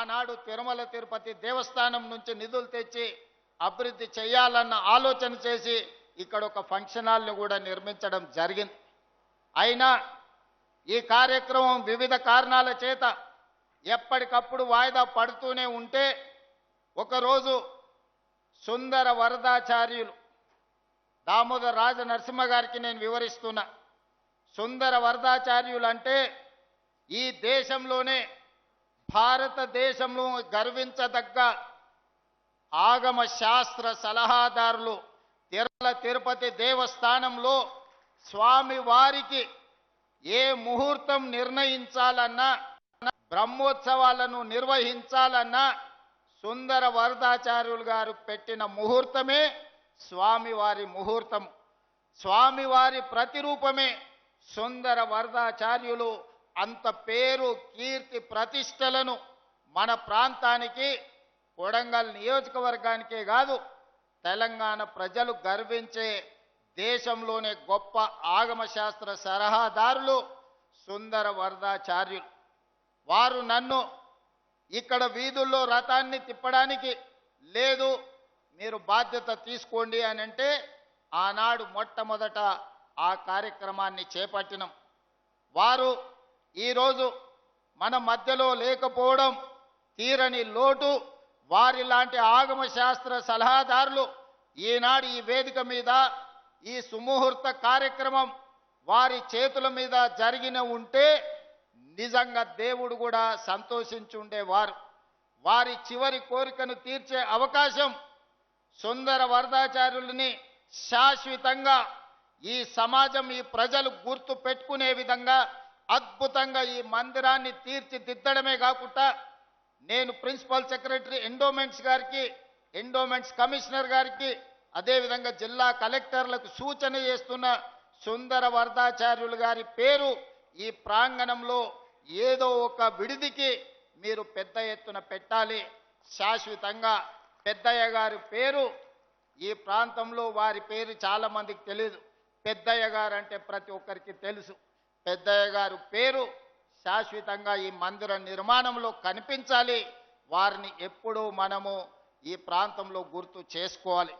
ఆనాడు తిరుమల తిరుపతి దేవస్థానం నుంచి నిధులు తెచ్చి అభివృద్ధి చేయాలన్న ఆలోచన చేసి ఇక్కడ ఒక ఫంక్షన్ హాల్ని కూడా నిర్మించడం జరిగింది. అయినా ఈ కార్యక్రమం వివిధ కారణాల చేత ఎప్పటికప్పుడు వాయిదా పడుతూనే ఉంటే ఒకరోజు సుందర వరదాచార్యులు దామోదర రాజ నరసింహ గారికి నేను వివరిస్తున్నా. సుందర వరదాచార్యులు అంటే ఈ దేశంలోనే భారతదేశంలో గర్వించదగ్గ ఆగమ శాస్త్ర సలహాదారులు. తిరుమల తిరుపతి దేవస్థానంలో స్వామి వారికి ఏ ముహూర్తం నిర్ణయించాలన్నా, బ్రహ్మోత్సవాలను నిర్వహించాలన్నా సుందర వరదాచార్యులు గారు పెట్టిన ముహూర్తమే స్వామివారి ముహూర్తం. స్వామివారి ప్రతిరూపమే సుందర వరదాచార్యులు. అంత పేరు కీర్తి ప్రతిష్టలను మన ప్రాంతానికి, కొడంగల్ నియోజకవర్గానికే కాదు తెలంగాణ ప్రజలు గర్వించే దేశంలోనే గొప్ప ఆగమశాస్త్ర సలహాదారులు సుందర వరదాచార్యులు. వారు నన్ను ఇక్కడ వీధుల్లో రథాన్ని తిప్పడానికి లేదు, మీరు బాధ్యత తీసుకోండి అని అంటే ఆనాడు మొట్టమొదట ఆ కార్యక్రమాన్ని చేపట్టినాం. వారు ఈరోజు మన మధ్యలో లేకపోవడం తీరని లోటు. వారి లాంటి ఆగమ శాస్త్ర సలహాదారులు ఈనాడు ఈ వేదిక మీద ఈ సుముహూర్త కార్యక్రమం వారి చేతుల మీద జరిగిన ఉంటే నిజంగా దేవుడు కూడా సంతోషించుండేవారు. వారి చివరి కోరికను తీర్చే అవకాశం సుందర వరదాచార్యులని శాశ్వతంగా ఈ సమాజం, ఈ ప్రజలు గుర్తు పెట్టుకునే విధంగా అద్భుతంగా ఈ మందిరాన్ని తీర్చిదిద్దడమే కాకుండా నేను ప్రిన్సిపల్ సెక్రటరీ ఎండోమెంట్స్ గారికి, ఎండోమెంట్స్ కమిషనర్ గారికి, అదేవిధంగా జిల్లా కలెక్టర్లకు సూచన చేస్తున్న సుందర వరదాచార్యులు గారి పేరు ఈ ప్రాంగణంలో ఏదో ఒక విడిదికి మీరు పెద్ద ఎత్తున పెట్టాలి. శాశ్వతంగా పెద్దయ్య గారి పేరు ఈ ప్రాంతంలో, వారి పేరు చాలా మందికి తెలియదు. పెద్దయ్య గారు అంటే ప్రతి ఒక్కరికి తెలుసు. పెద్దయ్య గారు పేరు శాశ్వతంగా ఈ మందిర నిర్మాణంలో కనిపించాలి. వారిని ఎప్పుడూ మనము ఈ ప్రాంతంలో గుర్తు చేసుకోవాలి.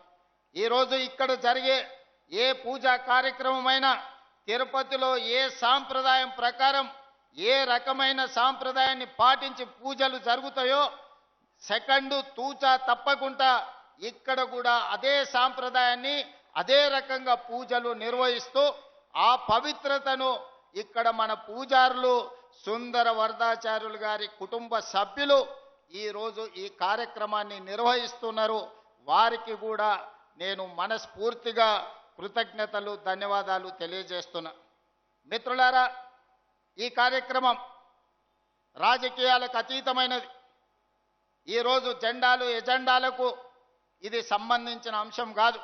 ఈరోజు ఇక్కడ జరిగే ఏ పూజా కార్యక్రమమైనా తిరుపతిలో ఏ సాంప్రదాయం ప్రకారం, ఏ రకమైన సాంప్రదాయాన్ని పాటించి పూజలు జరుగుతాయో సెకండు తూచా తప్పకుండా ఇక్కడ కూడా అదే సాంప్రదాయాన్ని, అదే రకంగా పూజలు నిర్వహిస్తూ ఆ పవిత్రతను ఇక్కడ మన పూజారులు సుందర వరదాచార్యులు గారి కుటుంబ సభ్యులు ఈరోజు ఈ కార్యక్రమాన్ని నిర్వహిస్తున్నారు. వారికి కూడా నేను మనస్ఫూర్తిగా కృతజ్ఞతలు, ధన్యవాదాలు తెలియజేస్తున్నా. మిత్రులారా, ఈ కార్యక్రమం రాజకీయాలకు అతీతమైనది. ఈరోజు జెండాలు, ఎజెండాలకు ఇది సంబంధించిన అంశం కాదు.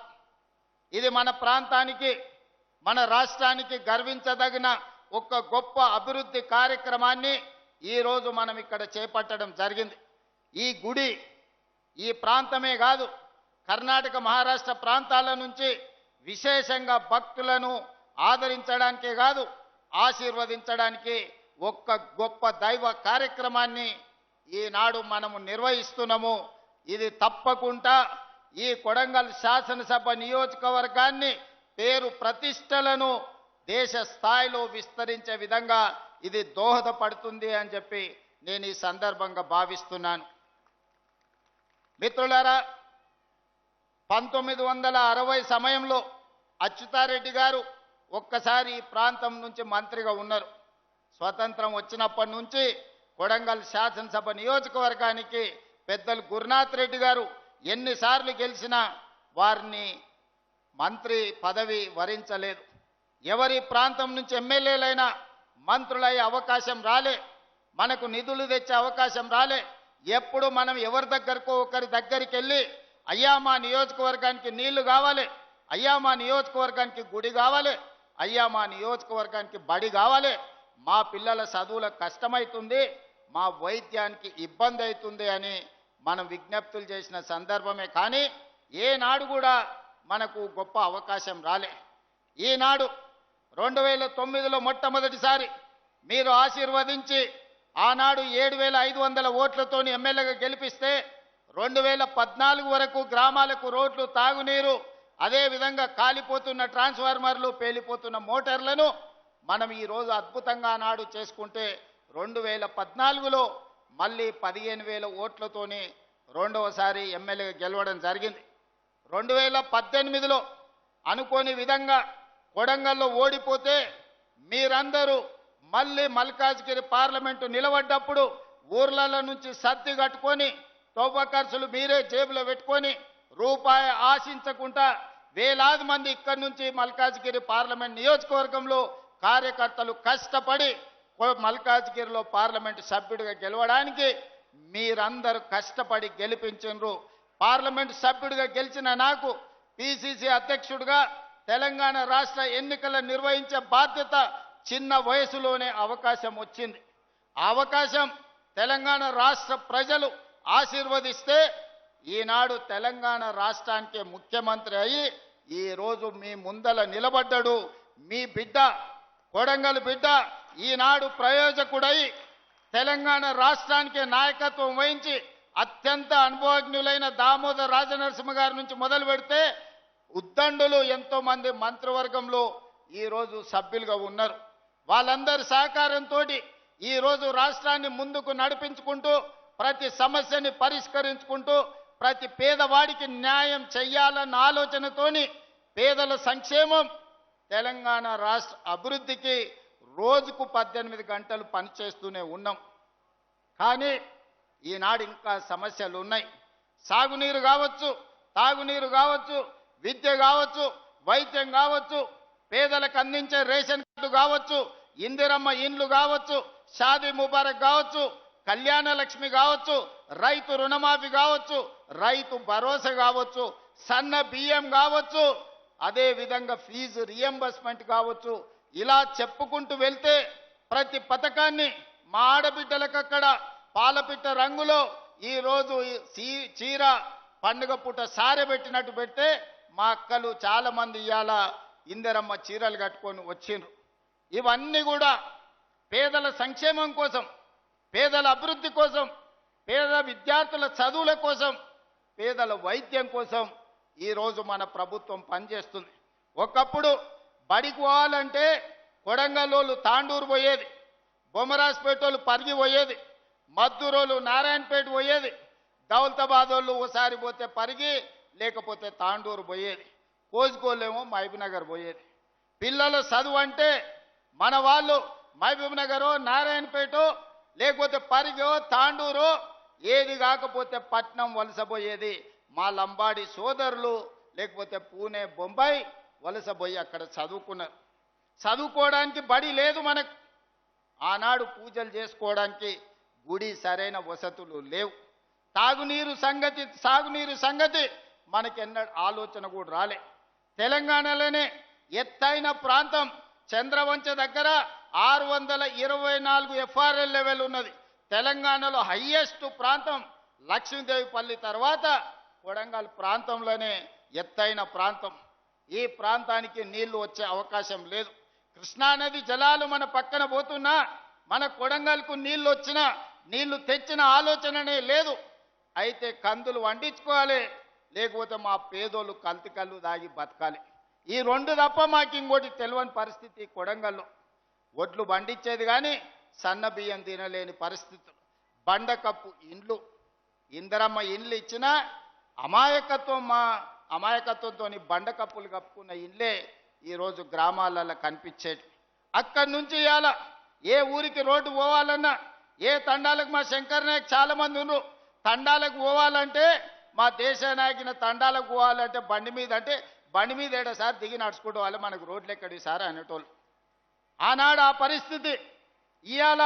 ఇది మన ప్రాంతానికి, మన రాష్ట్రానికి గర్వించదగిన ఒక గొప్ప అభివృద్ధి కార్యక్రమాన్ని ఈరోజు మనం ఇక్కడ చేపట్టడం జరిగింది. ఈ గుడి ఈ ప్రాంతమే కాదు, కర్ణాటక, మహారాష్ట్ర ప్రాంతాల నుంచి విశేషంగా భక్తులను ఆదరించడానికే కాదు, ఆశీర్వదించడానికి ఒక్క గొప్ప దైవ కార్యక్రమాన్ని ఈనాడు మనము నిర్వహిస్తున్నాము. ఇది తప్పకుండా ఈ కొడంగల్ శాసనసభ నియోజకవర్గాన్ని, పేరు ప్రతిష్టలను దేశ స్థాయిలో విస్తరించే విధంగా ఇది దోహదపడుతుంది అని చెప్పి నేను ఈ సందర్భంగా భావిస్తున్నాను. మిత్రులారా, 1960 సమయంలో అచ్యుతారెడ్డి గారు ఒక్కసారి ఈ ప్రాంతం నుంచి మంత్రిగా ఉన్నారు. స్వతంత్రం వచ్చినప్పటి నుంచి కొడంగల్ శాసనసభ నియోజకవర్గానికి పెద్దలు గురునాథ్ రెడ్డి గారు ఎన్నిసార్లు గెలిచినా వారిని మంత్రి పదవి వరించలేదు. ఎవరి ప్రాంతం నుంచి ఎమ్మెల్యేలైనా మంత్రులయ్యే అవకాశం రాలే, మనకు నిధులు తెచ్చే అవకాశం రాలే. ఎప్పుడు మనం ఎవరి దగ్గరకో ఒకరి దగ్గరికి వెళ్ళి, అయ్యా మా నియోజకవర్గానికి నీళ్లు కావాలి, అయ్యా మా నియోజకవర్గానికి గుడి కావాలి, అయ్యా మా నియోజకవర్గానికి బడి కావాలి, మా పిల్లల చదువులకు కష్టమవుతుంది, మా వైద్యానికి ఇబ్బంది అవుతుంది అని మనం విజ్ఞప్తులు చేసిన సందర్భమే. కానీ ఏనాడు కూడా మనకు గొప్ప అవకాశం రాలే. ఈనాడు 2009లో మొట్టమొదటిసారి మీరు ఆశీర్వదించి ఆనాడు 7,500 ఓట్లతోని ఎమ్మెల్యేగా గెలిపిస్తే 2014 వరకు గ్రామాలకు రోడ్లు, తాగునీరు, అదేవిధంగా కాలిపోతున్న ట్రాన్స్ఫార్మర్లు, పేలిపోతున్న మోటార్లను మనం ఈరోజు అద్భుతంగా ఆనాడు చేసుకుంటే 2014లో మళ్ళీ 15,000 ఓట్లతోని రెండవసారి ఎమ్మెల్యేగా గెలవడం జరిగింది. 2018లో అనుకోని విధంగా కొడంగల్లో ఓడిపోతే మీరందరూ మళ్ళీ మల్కాజ్గిరి పార్లమెంటు నిలబడ్డప్పుడు ఊర్లలో నుంచి సత్తి కట్టుకొని తవ్వ ఖర్చులు మీరే జేబులో పెట్టుకొని రూపాయి ఆశించకుండా వేలాది మంది ఇక్కడి నుంచి మల్కాజ్గిరి పార్లమెంట్ నియోజకవర్గంలో కార్యకర్తలు కష్టపడి మల్కాజ్గిరిలో పార్లమెంటు సభ్యుడిగా గెలవడానికి మీరందరూ కష్టపడి గెలిపించారు. పార్లమెంటు సభ్యుడిగా గెలిచిన నాకు పిసిసి అధ్యక్షుడిగా తెలంగాణ రాష్ట్ర ఎన్నికలు నిర్వహించే బాధ్యత చిన్న వయసులోనే అవకాశం వచ్చింది. ఆ అవకాశం తెలంగాణ రాష్ట్ర ప్రజలు ఆశీర్వదిస్తే ఈనాడు తెలంగాణ రాష్ట్రానికి ముఖ్యమంత్రి అయి ఈరోజు మీ ముందల నిలబడ్డాడు. మీ బిడ్డ, కొడంగల్ బిడ్డ ఈనాడు ప్రయోజకుడై తెలంగాణ రాష్ట్రానికి నాయకత్వం వహించి అత్యంత అనుభవజ్ఞులైన దామోదర్ రాజనరసింహ గారి నుంచి మొదలు పెడితే ఉద్దండులు ఎంతో మంది మంత్రివర్గంలో ఈరోజు సభ్యులుగా ఉన్నారు. వాళ్ళందరి సహకారంతో ఈరోజు రాష్ట్రాన్ని ముందుకు నడిపించుకుంటూ ప్రతి సమస్యని పరిష్కరించుకుంటూ ప్రతి పేదవాడికి న్యాయం చెయ్యాలన్న ఆలోచనతోని పేదల సంక్షేమం, తెలంగాణ రాష్ట్ర అభివృద్ధికి రోజుకు 18 గంటలు పనిచేస్తూనే ఉన్నాం. కానీ ఈనాడు ఇంకా సమస్యలు ఉన్నాయి. సాగునీరు కావచ్చు, తాగునీరు కావచ్చు, విద్య కావచ్చు, వైద్యం కావచ్చు, పేదలకు అందించే రేషన్ కార్డు కావచ్చు, ఇందిరమ్మ ఇండ్లు కావచ్చు, షాదీ ముబారక్ కావచ్చు, కళ్యాణ లక్ష్మి కావచ్చు, రైతు రుణమాఫీ కావచ్చు, రైతు భరోసా కావచ్చు, సన్న బియ్యం కావచ్చు, అదే విధంగా ఫీజు రియంబర్స్మెంట్ కావచ్చు. ఇలా చెప్పుకుంటూ వెళ్తే ప్రతి పథకాన్ని మా ఆడబిడ్డలకు అక్కడ పాలపిట్ట రంగులో ఈరోజు చీర పండుగ పూట సారె పెట్టినట్టు పెడితే మా అక్కలు చాలా మంది ఇవాళ ఇందిరమ్మ చీరలు కట్టుకొని వచ్చిండ్రు. ఇవన్నీ కూడా పేదల సంక్షేమం కోసం, పేదల అభివృద్ధి కోసం, పేద విద్యార్థుల చదువుల కోసం, పేదల వైద్యం కోసం ఈరోజు మన ప్రభుత్వం పనిచేస్తుంది. ఒకప్పుడు బడికి పోవాలంటే కొడంగల్లోళ్ళు తాండూరు పోయేది, బొమ్మరాజ్పేటోళ్ళు పరిగి పోయేది, మద్దూరోళ్ళు నారాయణపేట పోయేది, దౌలతాబాద్ వాళ్ళు ఓసారి పోతే పరిగి లేకపోతే తాండూరు పోయేది, కోజికోళ్ళేమో మహబూబ్నగర్ పోయేది. పిల్లల చదువు అంటే మన వాళ్ళు మహబూబ్నగరో, నారాయణపేటో, లేకపోతే పరిగో, తాండూరో, ఏది కాకపోతే పట్నం వలసపోయేది. మా లంబాడి సోదరులు లేకపోతే పూణే, బొంబాయి వలసపోయి అక్కడ చదువుకున్నారు. చదువుకోవడానికి బడి లేదు మనకు. ఆనాడు పూజలు చేసుకోవడానికి గుడి సరైన వసతులు లేవు. సాగునీరు సంగతి మనకెన్నడ ఆలోచన కూడా రాలే. తెలంగాణలోనే ఎత్తైన ప్రాంతం చంద్రవంచ దగ్గర 624 ఎఫ్ఆర్ఎల్ లెవెల్ ఉన్నది. తెలంగాణలో హైయెస్ట్ ప్రాంతం లక్ష్మీదేవిపల్లి తర్వాత కొడంగల్ ప్రాంతంలోనే ఎత్తైన ప్రాంతం. ఈ ప్రాంతానికి నీళ్లు వచ్చే అవకాశం లేదు. కృష్ణానది జలాలు మన పక్కన పోతున్నా మన కొడంగల్కు నీళ్లు వచ్చినా నీళ్లు తెచ్చిన ఆలోచననే లేదు. అయితే కందులు వండించుకోవాలి, లేకపోతే మా పేదోళ్ళు కల్తీ కళ్ళు దాగి బతకాలి. ఈ రెండు తప్ప మాకు ఇంకోటి తెలియని పరిస్థితి. కొడంగల్లో ఒడ్లు పండించేది కానీ సన్న బియ్యం తినలేని పరిస్థితులు. బండకప్పు ఇండ్లు, ఇందరమ్మ ఇండ్లు ఇచ్చినా అమాయకత్వంతో బండకప్పులు కప్పుకున్న ఇండ్లే ఈరోజు గ్రామాలలో కనిపించేది. అక్కడి నుంచి ఇవాళ ఏ ఊరికి రోడ్డు పోవాలన్నా, ఏ తండాలకు మా శంకర్ నాయక్ చాలా మంది ఉన్నారు. తండాలకు పోవాలంటే మా దేశ నాయకుని తండాలకు పోవాలంటే బండి మీద, అంటే బండి మీద ఏడో సార్ దిగి నడుచుకుంటూ వాళ్ళు మనకు రోడ్లు ఎక్కడి సార్ అనేటోళ్ళు. ఆనాడు ఆ పరిస్థితి. ఇవాళ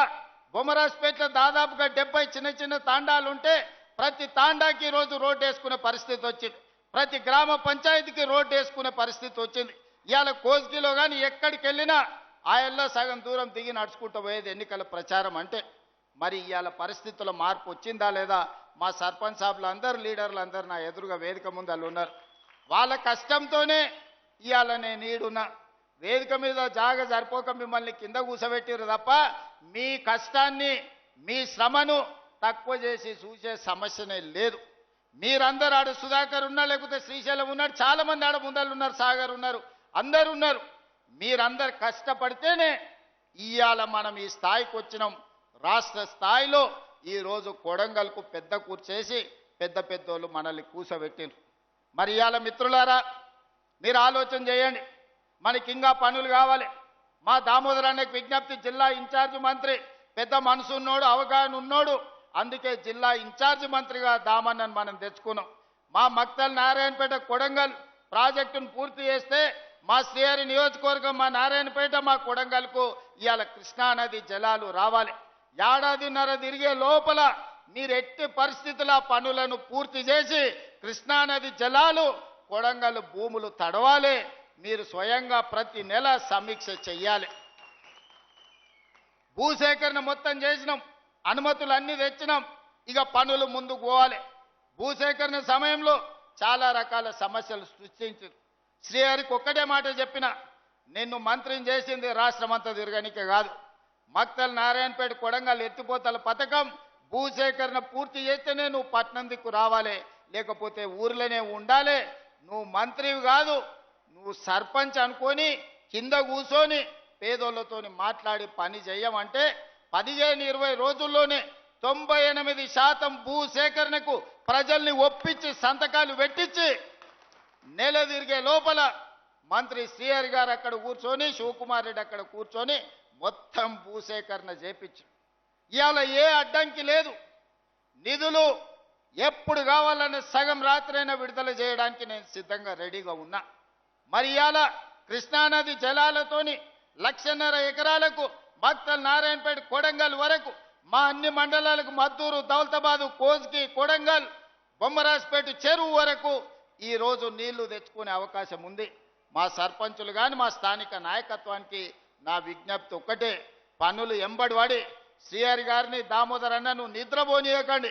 బొమ్మరాజ్పేటలో దాదాపుగా 70 చిన్న చిన్న తాండాలు ఉంటే ప్రతి తాండాకి ఈరోజు రోడ్డు వేసుకునే పరిస్థితి వచ్చింది. ప్రతి గ్రామ పంచాయతీకి రోడ్డు వేసుకునే పరిస్థితి వచ్చింది. ఇవాళ కోస్గిలో కానీ ఎక్కడికి వెళ్ళినా ఆయల్లో సగం దూరం దిగి నడుచుకుంటూ పోయేది ఎన్నికల ప్రచారం అంటే. మరి ఇవాళ పరిస్థితుల మార్పు వచ్చిందా లేదా? మా సర్పంచ్ సాబులు అందరు, లీడర్లు అందరు నా ఎదురుగా వేదిక ముందు వాళ్ళు ఉన్నారు. వాళ్ళ కష్టంతోనే ఇవాళ నేను ఈడున్నా. వేదిక మీద జాగ సరిపోక మిమ్మల్ని కింద కూర్చోబెట్టిరు తప్ప మీ కష్టాన్ని, మీ శ్రమను తక్కువ చేసి చూసే సమస్యనే లేదు. మీరందరూ ఆడ సుధాకర్ ఉన్నా, లేకపోతే శ్రీశైలం ఉన్నాడు, చాలా మంది ఆడ ముందలు ఉన్నారు, సాగర్ ఉన్నారు, అందరు ఉన్నారు. మీరందరు కష్టపడితేనే ఇవాళ మనం ఈ స్థాయికి వచ్చినాం. రాష్ట్ర స్థాయిలో ఈరోజు కొడంగల్కు పెద్ద కూర్చేసి పెద్ద పెద్దోళ్ళు మనల్ని కూసబెట్టిండ్రు. మరి ఇవాళ మిత్రులారా మీరు ఆలోచన చేయండి, మనకి ఇంకా పనులు కావాలి. మా దామోదర్ అన్నకి విజ్ఞప్తి, జిల్లా ఇన్ఛార్జి మంత్రి పెద్ద మనసు ఉన్నోడు, అవగాహన ఉన్నోడు, అందుకే జిల్లా ఇన్ఛార్జి మంత్రిగా దామన్నను మనం తెచ్చుకున్నాం. మా మక్తల్ నారాయణపేట కొడంగల్ ప్రాజెక్టును పూర్తి చేస్తే మా శ్రీహరి నియోజకవర్గం, మా నారాయణపేట, మా కొడంగల్కు ఇవాళ కృష్ణానది జలాలు రావాలి. ఏడాదిన్నర తిరిగే లోపల మీరు ఎట్టి పరిస్థితుల పనులను పూర్తి చేసి కృష్ణానది జలాలు కొడంగల్ భూములు తడవాలి. మీరు స్వయంగా ప్రతి నెల సమీక్ష చెయ్యాలి. భూసేకరణ మొత్తం చేసినాం, అనుమతులు అన్ని తెచ్చినాం, ఇక పనులు ముందుకు పోవాలి. భూసేకరణ సమయంలో చాలా రకాల సమస్యలు సృష్టించారు. శ్రీహరికి ఒక్కటే మాట చెప్పిన, నిన్ను మంత్రిని చేసింది రాష్ట్రమంతా తిరగనికే కాదు. మక్తల్ నారాయణపేట కొడంగల్ ఎత్తిపోతల పథకం భూసేకరణ పూర్తి చేస్తేనే నువ్వు పట్నం దిక్కు రావాలి, లేకపోతే ఊర్లోనే ఉండాలి. నువ్వు మంత్రివి కాదు, నువ్వు సర్పంచ్ అనుకొని కింద కూర్చొని పేదోళ్ళతో మాట్లాడి పని చేయమంటే 15-20 రోజుల్లోనే 98% భూసేకరణకు ప్రజల్ని ఒప్పించి సంతకాలు పెట్టించి నెల తిరిగే లోపల మంత్రి శ్రీహరి గారు అక్కడ కూర్చొని, శివకుమార్ రెడ్డి అక్కడ కూర్చొని మొత్తం భూసేకరణ చేపించి ఇవాళ ఏ అడ్డంకి లేదు. నిధులు ఎప్పుడు కావాలనే సగం రాత్రైనా విడుదల చేయడానికి నేను సిద్ధంగా రెడీగా ఉన్నా. మరి ఇవాళ కృష్ణానది జలాలతోని 1.5 ఎకరాలకు మక్తల్ నారాయణపేట కొడంగల్ వరకు మా అన్ని మండలాలకు మద్దూరు, దౌలతాబాదు, కోజ్కి, కొడంగల్, బొమ్మరాజ్పేట చెరువు వరకు ఈరోజు నీళ్లు తెచ్చుకునే అవకాశం ఉంది. మా సర్పంచులు కానీ మా స్థానిక నాయకత్వానికి నా విజ్ఞప్తి ఒక్కటే, పనులు ఎంబడి శ్రీహరి గారిని, దామోదర్ అన్న నువ్వు నిద్రపోనీయకండి.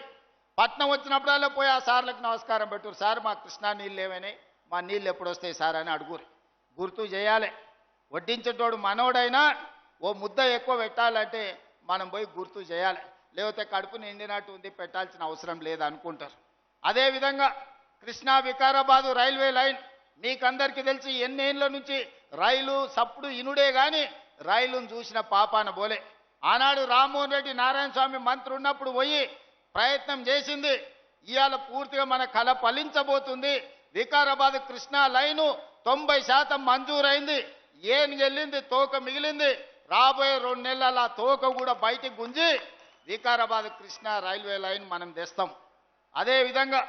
పట్నం వచ్చినప్పుడల్లా పోయి ఆ సార్లకు నమస్కారం పెట్టురు, సార్ మా కృష్ణా నీళ్ళు ఏమైనాయి, మా నీళ్ళు ఎప్పుడు వస్తాయి సార్ అని అడుగురు. గుర్తు చేయాలి. వడ్డించేటోడు మనోడైనా ఓ ముద్ద ఎక్కువ పెట్టాలంటే మనం పోయి గుర్తు చేయాలి, లేకపోతే కడుపు నిండినట్టు ఉంది పెట్టాల్సిన అవసరం లేదు అనుకుంటారు. అదేవిధంగా కృష్ణా వికారాబాదు రైల్వే లైన్ మీకందరికీ తెలిసి ఎన్నేళ్ళ నుంచి రైలు సప్పుడు ఇనుడే కానీ రైలును చూసిన పాపాన బోలే. ఆనాడు రామ్మోహన్ రెడ్డి నారాయణ స్వామి మంత్రి ఉన్నప్పుడు పోయి ప్రయత్నం చేసింది. ఇవాళ పూర్తిగా మన కళ ఫలించబోతుంది. వికారాబాద్ కృష్ణా లైను 90% మంజూరైంది. ఏనుగెళ్ళింది, తోక మిగిలింది. రాబోయే 2 నెలల తోక కూడా బయటికి గుంజి వికారాబాద్ కృష్ణా రైల్వే లైన్ మనం తెస్తాం. అదేవిధంగా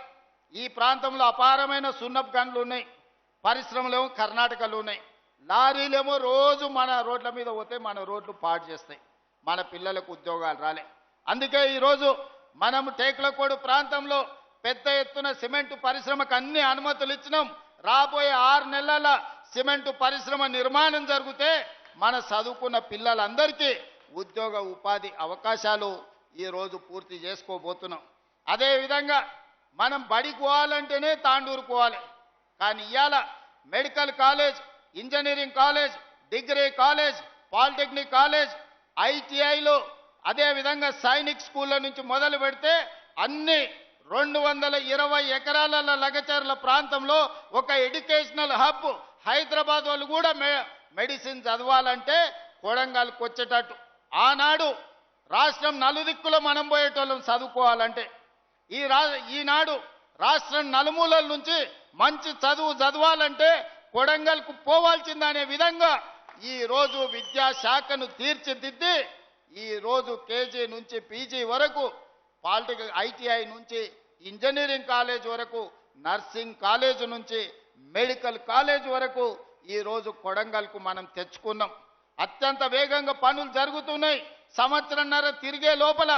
ఈ ప్రాంతంలో అపారమైన సున్నపు గనులు ఉన్నాయి, పరిశ్రమలేమో కర్ణాటకలో ఉన్నాయి, లారీలేమో రోజు మన రోడ్ల మీద పోతే మన రోడ్లు పాడు చేస్తాయి, మన పిల్లలకు ఉద్యోగాలు రాలే. అందుకే ఈరోజు మనం టేకులకోడు ప్రాంతంలో పెద్ద ఎత్తున సిమెంటు పరిశ్రమకు అన్ని అనుమతులు ఇచ్చినాం. రాబోయే 6 నెలల సిమెంటు పరిశ్రమ నిర్మాణం జరిగితే మన చదువుకున్న పిల్లలందరికీ ఉద్యోగ ఉపాధి అవకాశాలు ఈరోజు పూర్తి చేసుకోబోతున్నాం. అదేవిధంగా మనం బడికి పోవాలంటేనే తాండూరు పోవాలి, కానీ ఇవాళ medical college, engineering college, degree college, polytechnic college, ఐటీఐలు, అదేవిధంగా సైనిక్ స్కూళ్ళ నుంచి మొదలు పెడితే అన్ని 220 ఎకరాల లగచర్ల ప్రాంతంలో ఒక ఎడ్యుకేషనల్ హబ్. హైదరాబాద్ వాళ్ళు కూడా మెడిసిన్ చదవాలంటే కొడంగల్కి వచ్చేటట్టు. ఆనాడు రాష్ట్రం నలుదిక్కులో మనం పోయేటోళ్ళం చదువుకోవాలంటే, ఈనాడు రాష్ట్రం నలుమూలల నుంచి మంచి చదువు చదవాలంటే కొడంగల్కు పోవాల్సిందనే విధంగా ఈరోజు విద్యాశాఖను తీర్చిదిద్ది ఈరోజు కేజీ నుంచి పీజీ వరకు, పాలిటెక్నిక్ ఐటీఐ నుంచి ఇంజనీరింగ్ కాలేజ్ వరకు, నర్సింగ్ కాలేజ్ నుంచి మెడికల్ కాలేజ్ వరకు ఈరోజు కొడంగల్కు మనం తెచ్చుకున్నాం. అత్యంత వేగంగా పనులు జరుగుతున్నాయి. సంవత్సరంన్నర తిరిగే లోపల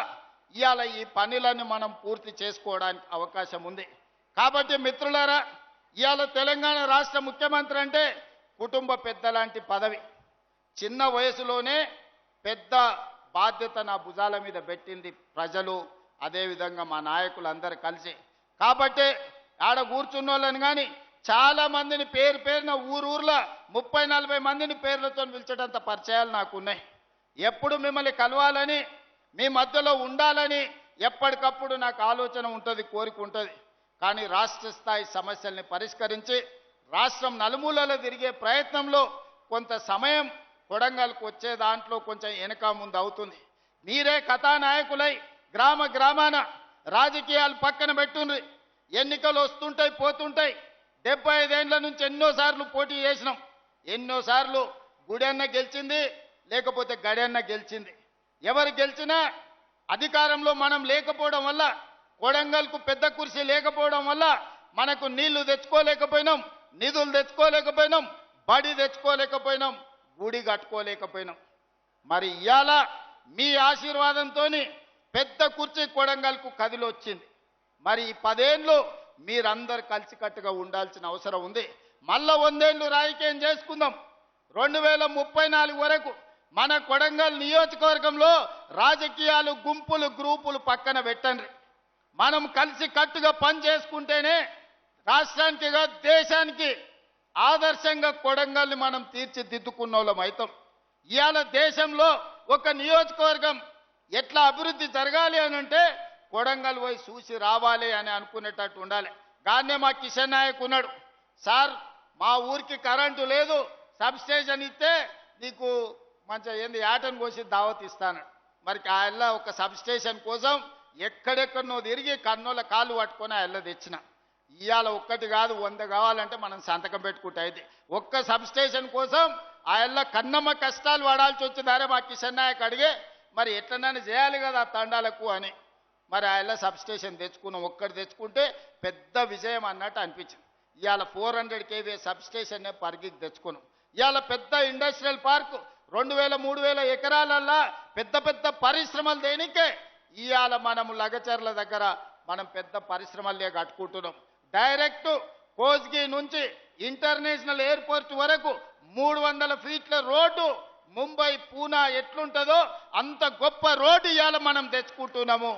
ఇవాళ ఈ పనులను మనం పూర్తి చేసుకోవడానికి అవకాశం ఉంది. కాబట్టి మిత్రులారా, ఇవాళ తెలంగాణ రాష్ట్ర ముఖ్యమంత్రి అంటే కుటుంబ పెద్ద లాంటి పదవి. చిన్న వయసులోనే పెద్ద బాధ్యత నా భుజాల మీద పెట్టింది ప్రజలు, అదేవిధంగా మా నాయకులందరూ కలిసి. కాబట్టి ఆడ కూర్చున్న వాళ్ళని కానీ చాలా మందిని పేరున ఊర్లో 30-40 మందిని పేర్లతో పిలిచేటంత పరిచయాలు నాకున్నాయి. ఎప్పుడు మిమ్మల్ని కలవాలని మీ మధ్యలో ఉండాలని ఎప్పటికప్పుడు నాకు ఆలోచన ఉంటుంది, కోరిక ఉంటుంది. కానీ రాష్ట్ర స్థాయి సమస్యల్ని పరిష్కరించి రాష్ట్రం నలుమూలలో తిరిగే ప్రయత్నంలో కొంత సమయం కొడంగల్కు వచ్చే దాంట్లో కొంచెం వెనక ముందు అవుతుంది. మీరే కథానాయకులై గ్రామ గ్రామాన రాజకీయాలు పక్కన పెట్టుండ్రి. ఎన్నికలు వస్తుంటాయి, పోతుంటాయి. 75 ఏళ్ల నుంచి ఎన్నోసార్లు పోటీ చేసినాం. ఎన్నోసార్లు గుడెన్న గెలిచింది, లేకపోతే గడెన్న గెలిచింది. ఎవరు గెలిచినా అధికారంలో మనం లేకపోవడం వల్ల, కొడంగల్కు పెద్ద కుర్చీ లేకపోవడం వల్ల మనకు నీళ్లు తెచ్చుకోలేకపోయినాం, నిధులు తెచ్చుకోలేకపోయినాం, బడి తెచ్చుకోలేకపోయినాం, గుడి కట్టుకోలేకపోయినాం. మరి ఇవాళ మీ ఆశీర్వాదంతో పెద్ద కుర్చీ కొడంగల్కు కదిలొచ్చింది. మరి ఈ 10 ఏళ్ళు మీరందరూ కలిసికట్టుగా ఉండాల్సిన అవసరం ఉంది. మళ్ళా 100 ఏళ్ళు రాజకీయం చేసుకుందాం. 2034 వరకు మన కొడంగల్ నియోజకవర్గంలో రాజకీయాలు గుంపులు గ్రూపులు పక్కన పెట్టండి. మనం కలిసి కట్టుగా పని చేసుకుంటేనే రాష్ట్రానికి దేశానికి ఆదర్శంగా కొడంగల్ని మనం తీర్చిదిద్దుకున్న వాళ్ళం అవుతాం. ఇవాళ దేశంలో ఒక నియోజకవర్గం ఎట్లా అభివృద్ధి జరగాలి అని అంటే కొడంగల్ పోయి చూసి రావాలి అని అనుకునేటట్టు ఉండాలి. గానే మా కిషన్ నాయక్ ఉన్నాడు, సార్ మా ఊరికి కరెంటు లేదు, సబ్ స్టేషన్ ఇస్తే నీకు మంచిగా ఏంది ఆటను కోసి దావత్ ఇస్తాను. మరి ఆయన ఒక సబ్ స్టేషన్ కోసం ఎక్కడెక్కడనో తిరిగి కన్నోళ్ళ కాళ్ళు పట్టుకొని ఆయన తెచ్చిన. ఇవాళ ఒక్కటి కాదు 100 కావాలంటే మనం సంతకం పెట్టుకుంటే అయితే ఒక్క సబ్ స్టేషన్ కోసం ఆయన కన్నమ్మ కష్టాలు పడాల్సి వచ్చిందారే మా కిషన్ నాయక్ అడిగే మరి ఎట్లనైనా చేయాలి కదా ఆ తండాలకు అని. మరి ఆయన సబ్ స్టేషన్ తెచ్చుకున్నాం. ఒక్కటి తెచ్చుకుంటే పెద్ద విజయం అన్నట్టు అనిపించింది. ఇవాళ 400 kV సబ్ స్టేషన్ పరిగికి తెచ్చుకున్నాం. ఇవాళ పెద్ద ఇండస్ట్రియల్ పార్క్ 2000-3000 ఎకరాలల్లా పెద్ద పెద్ద పరిశ్రమలు దేనికే ఇవాళ మనము లగచర్ల దగ్గర మనం పెద్ద పరిశ్రమలే కట్టుకుంటున్నాం. డైరెక్ట్ కోస్గి నుంచి ఇంటర్నేషనల్ ఎయిర్పోర్ట్ వరకు 300 ఫీట్ల రోడ్డు ముంబై పూనా ఎట్లుంటుందో అంత గొప్ప రోడ్డు ఇవాళ మనం తెచ్చుకుంటున్నాము.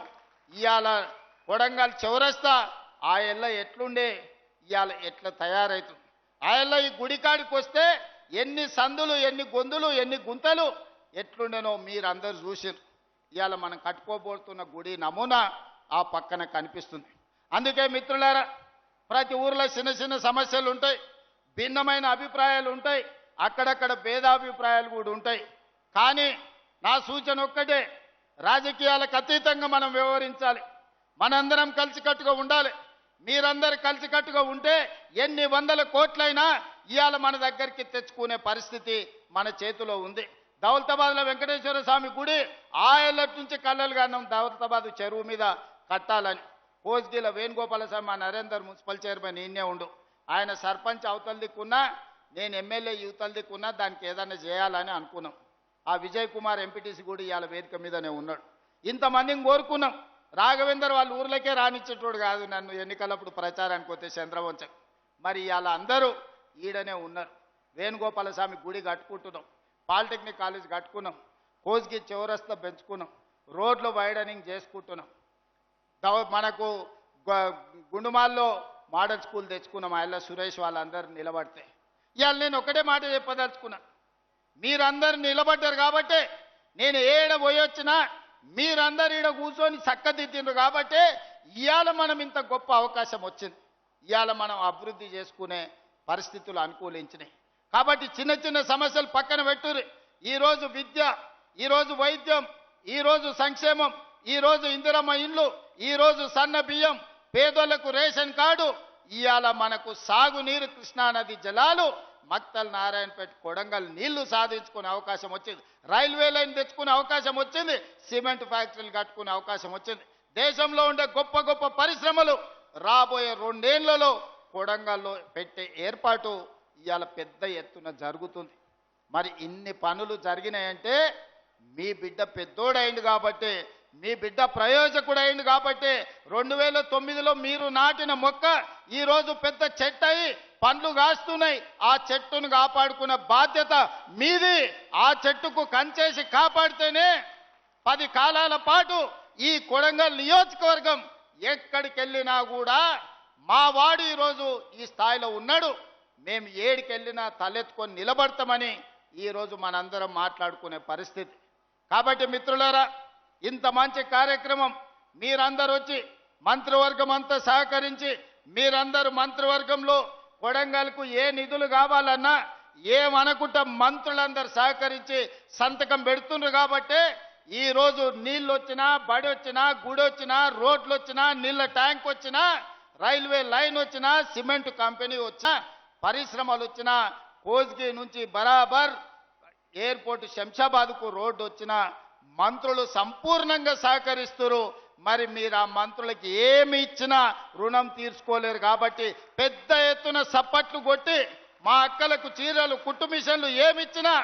ఇవాళ కొడంగల్ చౌరస్తా ఆ ఎల్ల ఎట్లుండే ఇవాళ ఎట్లా తయారవుతుంది. ఆ ఎల్ల ఈ గుడికాడికి వస్తే ఎన్ని సందులు, ఎన్ని గొంతులు, ఎన్ని గుంతలు ఎట్లుండేనో మీరందరూ చూసారు. ఇవాళ మనం కట్టుకోబోతున్న గుడి నమూనా ఆ పక్కన కనిపిస్తుంది. అందుకే మిత్రులారా, ప్రతి ఊర్లో చిన్న చిన్న సమస్యలు ఉంటాయి, భిన్నమైన అభిప్రాయాలు ఉంటాయి, అక్కడక్కడ భేదాభిప్రాయాలు కూడా ఉంటాయి. కానీ నా సూచన ఒక్కటే, రాజకీయాలకు అతీతంగా మనం వ్యవహరించాలి. మనందరం కలిసికట్టుగా ఉండాలి. మీరందరూ కలిసికట్టుగా ఉంటే ఎన్ని 100 కోట్లైనా ఇవాళ మన దగ్గరికి తెచ్చుకునే పరిస్థితి మన చేతిలో ఉంది. దౌలతాబాద్లో వెంకటేశ్వర స్వామి గుడి ఆయల్లటి నుంచి కళ్ళలుగానం దౌలతాబాద్ చెరువు మీద కట్టాలని. కోస్గిల వేణుగోపాల స్వామి మా నరేందర్ మున్సిపల్ చైర్మన్ ఈయనే ఉండు. ఆయన సర్పంచ్ అవతల దిక్కున్నా, నేను ఎమ్మెల్యే యువతల దిక్కున్నా దానికి ఏదైనా చేయాలని అనుకున్నాం. ఆ విజయ్ కుమార్ ఎంపీటీసీ కూడా ఇవాళ వేదిక మీదనే ఉన్నాడు. ఇంతమందిని కోరుకున్నాం. రాఘవేందర్ వాళ్ళ ఊర్లకే రానిచ్చేటోడు కాదు నన్ను ఎన్నికలప్పుడు ప్రచారానికి పోతే చంద్రవంశం. మరి ఇవాళ అందరూ ఈడనే ఉన్నారు. వేణుగోపాల స్వామి గుడి కట్టుకుంటున్నాం, పాలిటెక్నిక్ కాలేజ్ కట్టుకున్నాం, కోస్గి చౌరస్తా పెంచుకున్నాం, రోడ్లు వైడనింగ్ చేసుకుంటున్నాం. మనకు గుండుమాల్లో మోడల్ స్కూల్ తెచ్చుకున్నాం. ఆయన సురేష్ వాళ్ళందరూ నిలబడితే ఇవాళ నేను ఒకటే మాట చెప్పదలుచుకున్నా, మీరందరూ నిలబడ్డారు కాబట్టే నేను ఏడ పోయొచ్చినా మీరందరూ ఈడ కూర్చొని చక్కదిద్దిండ్రు కాబట్టే ఇవాళ మనం ఇంత గొప్ప అవకాశం వచ్చింది. ఇవాళ మనం అభివృద్ధి చేసుకునే పరిస్థితులు అనుకూలించినాయి. కాబట్టి చిన్న చిన్న సమస్యలు పక్కన పెట్టుర్రి. ఈరోజు విద్య, ఈరోజు వైద్యం, ఈరోజు సంక్షేమం, ఈరోజు ఇందిరమ్మ ఇండ్లు, ఈరోజు సన్న బియ్యం, పేదోళ్లకు రేషన్ కార్డు, ఇవాళ మనకు సాగునీరు కృష్ణానది జలాలు, మక్తల్ నారాయణపేట కొడంగల్ నీళ్లు సాధించుకునే అవకాశం వచ్చింది. రైల్వే లైన్ తెచ్చుకునే అవకాశం వచ్చింది. సిమెంట్ ఫ్యాక్టరీలు కట్టుకునే అవకాశం వచ్చింది. దేశంలో ఉండే గొప్ప గొప్ప పరిశ్రమలు రాబోయే 2 ఏళ్లలో కొడంగల్లో పెట్టే ఏర్పాటు ఇవాళ పెద్ద ఎత్తున జరుగుతుంది. మరి ఇన్ని పనులు జరిగినాయంటే మీ బిడ్డ పెద్దోడైంది కాబట్టి, మీ బిడ్డ ప్రయోజకుడైంది కాబట్టి 2009లో మీరు నాటిన మొక్క ఈరోజు పెద్ద చెట్టు అయి పండ్లు కాస్తున్నాయి. ఆ చెట్టును కాపాడుకునే బాధ్యత మీది. ఆ చెట్టుకు కంచేసి కాపాడితేనే 10 కాలాల పాటు ఈ కొడంగల్ నియోజకవర్గం ఎక్కడికి వెళ్ళినా కూడా మా వాడు ఈరోజు ఈ స్థాయిలో ఉన్నాడు, మేము ఏడికెళ్ళినా తలెత్తుకొని నిలబడతామని ఈరోజు మనందరం మాట్లాడుకునే పరిస్థితి. కాబట్టి మిత్రులారా, ఇంత మంచి కార్యక్రమం మీరందరూ వచ్చి మంత్రివర్గం అంతా సహకరించి మీరందరూ మంత్రివర్గంలో కొడంగల్కు ఏ నిధులు కావాలన్నా ఏమనుకుంటా మంత్రులందరూ సహకరించి సంతకం పెడుతున్నారు కాబట్టి ఈ రోజు నీళ్ళు వచ్చినా బడి వచ్చినా గుడి వచ్చినా రోడ్లు వచ్చినా నీళ్ళ ట్యాంక్ వచ్చినా రైల్వే లైన్ వచ్చినా సిమెంట్ కంపెనీ వచ్చినా పరిశ్రమలు వచ్చినా కోజ్గి నుంచి బరాబర్ ఎయిర్పోర్ట్ శంషాబాద్కు రోడ్డు వచ్చినా మంత్రులు సంపూర్ణంగా సహకరిస్తారు. మరి మీరు ఆ మంత్రులకి ఏమి ఇచ్చినా రుణం తీర్చుకోలేరు కాబట్టి పెద్ద ఎత్తున సప్పట్లు కొట్టి మా అక్కలకు చీరలు కుట్టు మిషన్లు ఏమిచ్చినా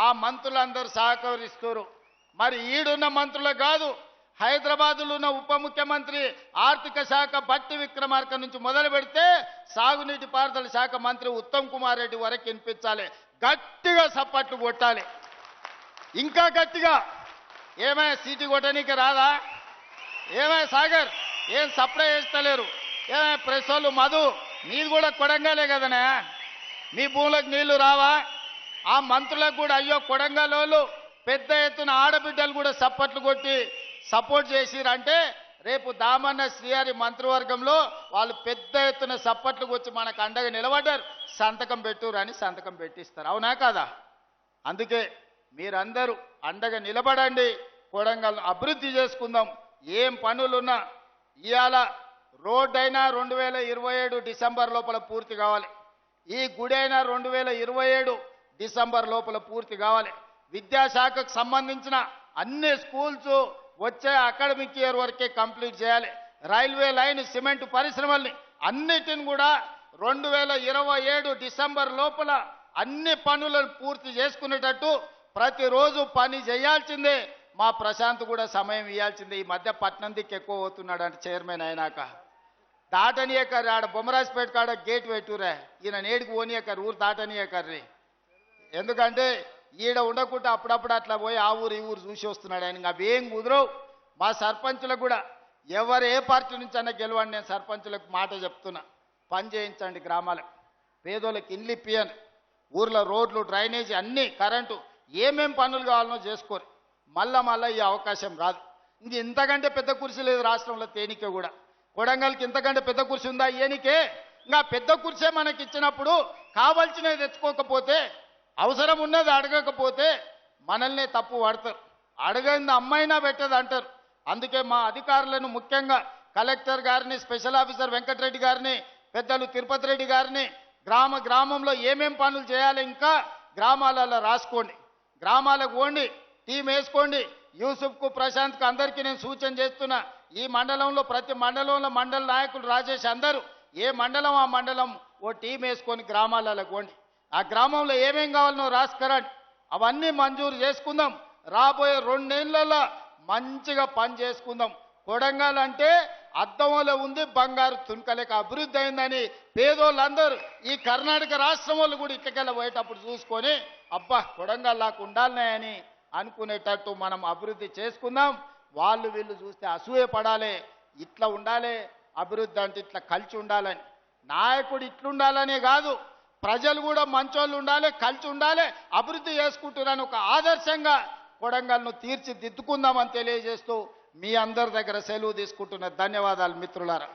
ఆ మంత్రులందరూ సహకరిస్తారు. మరి ఈడున్న మంత్రులు కాదు, హైదరాబాదులో ఉన్న ఉప ముఖ్యమంత్రి ఆర్థిక శాఖ బట్టి విక్రమార్క నుంచి మొదలు పెడితే సాగునీటి పారుదల శాఖ మంత్రి ఉత్తమ్ కుమార్ రెడ్డి వరకు వినిపించాలి, గట్టిగా సప్పట్లు కొట్టాలి, ఇంకా గట్టిగా. ఏమై సీటీ కొట్టనీకి రాదా? ఏమై సాగర్ ఏం సప్లై చేస్తలేరు? ఏమై ప్రెస్ వాళ్ళు మధు నీది కూడా కొడంగలే కదనే, మీ భూములకు నీళ్లు రావా? ఆ మంత్రులకు కూడా అయ్యో కొడంగల్ వాళ్ళు పెద్ద ఎత్తున ఆడబిడ్డలు కూడా సప్పట్లు కొట్టి సపోర్ట్ చేసిరంటే రేపు దామన్న శ్రీహరి మంత్రివర్గంలో వాళ్ళు పెద్ద ఎత్తున సప్పట్లు వచ్చి మనకు అండగా నిలబడ్డారు, సంతకం పెట్టురు అని సంతకం పెట్టిస్తారు. అవునా కాదా? అందుకే మీరందరూ అండగా నిలబడండి, కొడంగల్ అభివృద్ధి చేసుకుందాం. ఏం పనులున్నా ఇవాళ రోడ్డు అయినా 2027 డిసెంబర్ లోపల పూర్తి కావాలి, ఈ గుడి అయినా 2027 డిసెంబర్ లోపల పూర్తి కావాలి. విద్యాశాఖకు సంబంధించిన అన్ని స్కూల్స్ వచ్చే అకాడమిక్ ఇయర్ వరకే కంప్లీట్ చేయాలి. రైల్వే లైన్ సిమెంట్ పరిశ్రమల్ని అన్నిటిని కూడా 2027 డిసెంబర్ లోపల అన్ని పనులను పూర్తి చేసుకునేటట్టు ప్రతిరోజు పని చేయాల్సిందే. మా ప్రశాంత్ కూడా సమయం ఇవ్వాల్సిందే. ఈ మధ్య పట్నం దిక్కు ఎక్కువ పోతున్నాడు అంటే చైర్మన్ అయినాక దాటనీయకర్రీ, ఆడ బొమ్మరాజ్పేట కాడ గేట్ పెట్టురే, ఈయన నేడికి పోనీయకర్రీ, ఊరు దాటనీయకర్రీ. ఎందుకంటే ఈడ ఉండకుండా అప్పుడప్పుడు అట్లా పోయి ఆ ఊరు ఈ ఊరు చూసి వస్తున్నాడు ఆయన. అవేం కుదరవు. మా సర్పంచులకు కూడా ఎవరు ఏ పార్టీ నుంచి అన్న గెలవండి, నేను సర్పంచులకు మాట చెప్తున్నా, పని చేయించండి. గ్రామాలకు పేదోళ్ళకి ఇండ్లు ఇప్పియండి, ఊర్లో రోడ్లు డ్రైనేజీ అన్నీ కరెంటు ఏమేం పనులు కావాలనో చేసుకోరు. మళ్ళా ఈ అవకాశం రాదు. ఇంతకంటే పెద్ద కుర్చీ లేదు రాష్ట్రంలో తేనికే కూడా. కొడంగల్కి ఇంతకంటే పెద్ద కుర్చీ ఉందా? ఏనికే ఇంకా పెద్ద కుర్చీ మనకి ఇచ్చినప్పుడు కావాల్సినవి తెచ్చుకోకపోతే, అవసరం ఉన్నది అడగకపోతే మనల్నే తప్పు పడతారు. అడగంది అమ్మైనా పెట్టదు అంటారు. అందుకే మా అధికారులను ముఖ్యంగా కలెక్టర్ గారిని, స్పెషల్ ఆఫీసర్ వెంకటరెడ్డి గారిని, పెద్దలు తిరుపతి రెడ్డి గారిని గ్రామంలో ఏమేం పనులు చేయాలి ఇంకా గ్రామాలలో రాసుకోండి, గ్రామాలకు పోండి, టీం వేసుకోండి. యూసుఫ్కు, ప్రశాంత్కు అందరికీ నేను సూచన చేస్తున్నా. ఈ మండలంలో ప్రతి మండలంలో మండల నాయకులు రాజేష్ అందరూ ఏ మండలం ఆ మండలం ఓ టీం వేసుకొని గ్రామాలలో పోండి. ఆ గ్రామంలో ఏమేం కావాలనో రాసుకురండి, అవన్నీ మంజూరు చేసుకుందాం. రాబోయే 2 నెలల్లో మంచిగా పని చేసుకుందాం. కొడంగల్ అంటే అద్దంలో ఉంది బంగారు తునకలేక అభివృద్ధి అయిందని పేదోళ్ళందరూ ఈ కర్ణాటక రాష్ట్రం వాళ్ళు కూడా ఇట్లకెళ్ళ పోయేటప్పుడు చూసుకొని అబ్బా కొడంగల్ లాగా ఉండాలనే అని అనుకునేటట్టు మనం అభివృద్ధి చేసుకుందాం. వాళ్ళు వీళ్ళు చూస్తే అసూయ పడాలి, ఇట్లా ఉండాలి అభివృద్ధి అంటే ఇట్లా కలిసి ఉండాలని. నాయకుడు ఇట్లుండాలనే కాదు, ప్రజలు కూడా మంచోళ్ళు ఉండాలి, కలిసి ఉండాలి, అభివృద్ధి చేసుకుంటున్నాను ఒక ఆదర్శంగా కొడంగల్ను తీర్చిదిద్దుకుందామని తెలియజేస్తూ మీ అందరి దగ్గర సెలవు తీసుకుంటున్న ధన్యవాదాలు మిత్రులారా.